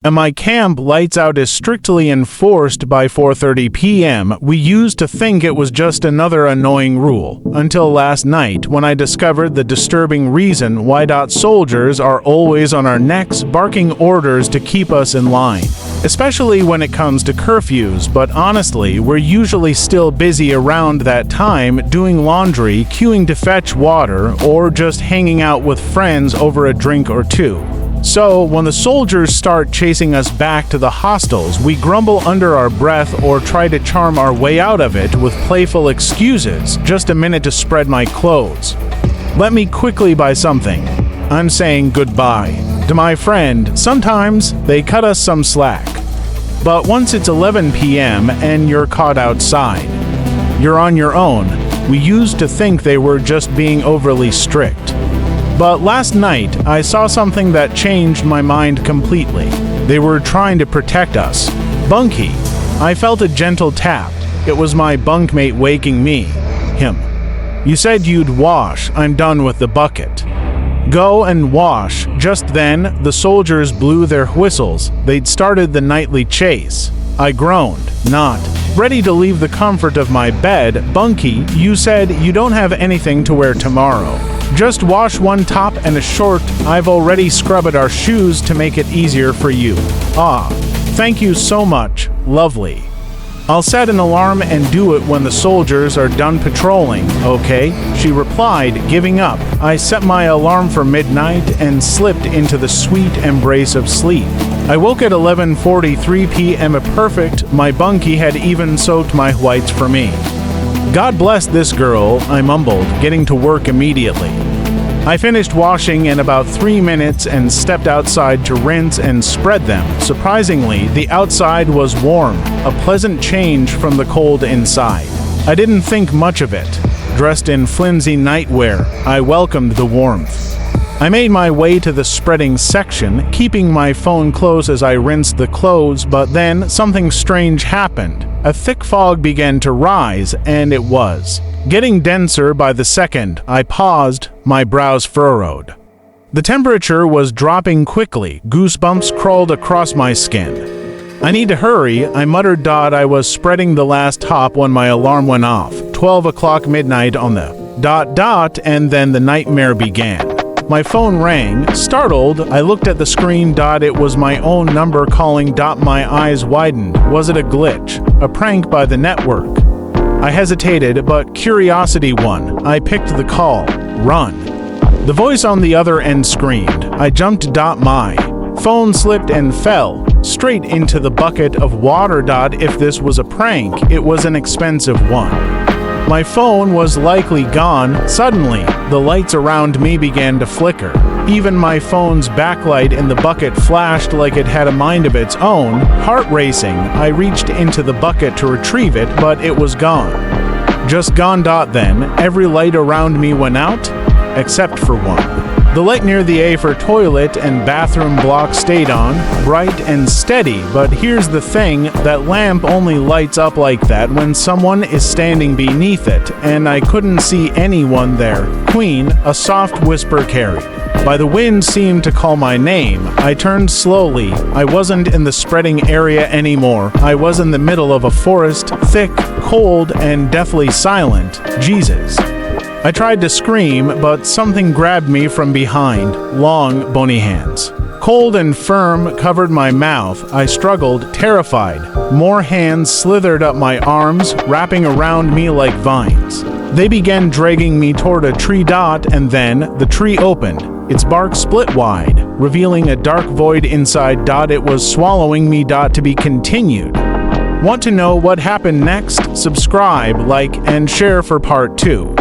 And my camp lights out is strictly enforced by 4:30 p.m. We used to think it was just another annoying rule, until last night when I discovered the disturbing reason why soldiers are always on our necks barking orders to keep us in line. Especially when it comes to curfews, but honestly, we're usually still busy around that time doing laundry, queuing to fetch water, or just hanging out with friends over a drink or two. So, when the soldiers start chasing us back to the hostels, we grumble under our breath or try to charm our way out of it with playful excuses. Just a minute to spread my clothes. Let me quickly buy something. I'm saying goodbye. To my friend, sometimes they cut us some slack. But once it's 11 p.m. and you're caught outside, you're on your own. We used to think they were just being overly strict. But last night, I saw something that changed my mind completely. They were trying to protect us. Bunky. I felt a gentle tap. It was my bunkmate waking me. Him. You said you'd wash. I'm done with the bucket. Go and wash. Just then, the soldiers blew their whistles. They'd started the nightly chase. I groaned, not ready to leave the comfort of my bed. Bunky, you said you don't have anything to wear tomorrow. Just wash one top and a short. I've already scrubbed our shoes to make it easier for you. Ah, thank you so much. Lovely. I'll set an alarm and do it when the soldiers are done patrolling, okay? She replied, giving up. I set my alarm for midnight and slipped into the sweet embrace of sleep. I woke at 11:43 p.m. Perfect. My bunkie had even soaked my whites for me. God bless this girl, I mumbled, getting to work immediately. I finished washing in about 3 minutes and stepped outside to rinse and spread them. Surprisingly, the outside was warm, a pleasant change from the cold inside. I didn't think much of it. Dressed in flimsy nightwear, I welcomed the warmth. I made my way to the spreading section, keeping my phone close as I rinsed the clothes, but then something strange happened. A thick fog began to rise, and it was getting denser by the second. I paused, my brows furrowed. The temperature was dropping quickly. Goosebumps crawled across my skin. I need to hurry, I muttered. I was spreading the last top when my alarm went off. 12 o'clock midnight on the ... and then the nightmare began. My phone rang. Startled, I looked at the screen. It was my own number calling. My eyes widened. Was it a glitch? A prank by the network? I hesitated, but curiosity won. I picked the call. Run. The voice on the other end screamed. I jumped. My phone slipped and fell straight into the bucket of water. If this was a prank, it was an expensive one. My phone was likely gone. Suddenly, the lights around me began to flicker. Even my phone's backlight in the bucket flashed like it had a mind of its own. Heart racing, I reached into the bucket to retrieve it, but it was gone. Just gone. Then, every light around me went out, except for one. The light near the A for toilet and bathroom block stayed on, bright and steady, but here's the thing, that lamp only lights up like that when someone is standing beneath it, and I couldn't see anyone there. Queen, a soft whisper carried. By the wind seemed to call my name. I turned slowly. I wasn't in the spreading area anymore. I was in the middle of a forest, thick, cold, and deathly silent. Jesus. I tried to scream, but something grabbed me from behind. Long, bony hands. Cold and firm, covered my mouth. I struggled, terrified. More hands slithered up my arms, wrapping around me like vines. They began dragging me toward a tree. And then the tree opened. Its bark split wide, revealing a dark void inside. It was swallowing me. To be continued. Want to know what happened next? Subscribe, like, and share for part 2.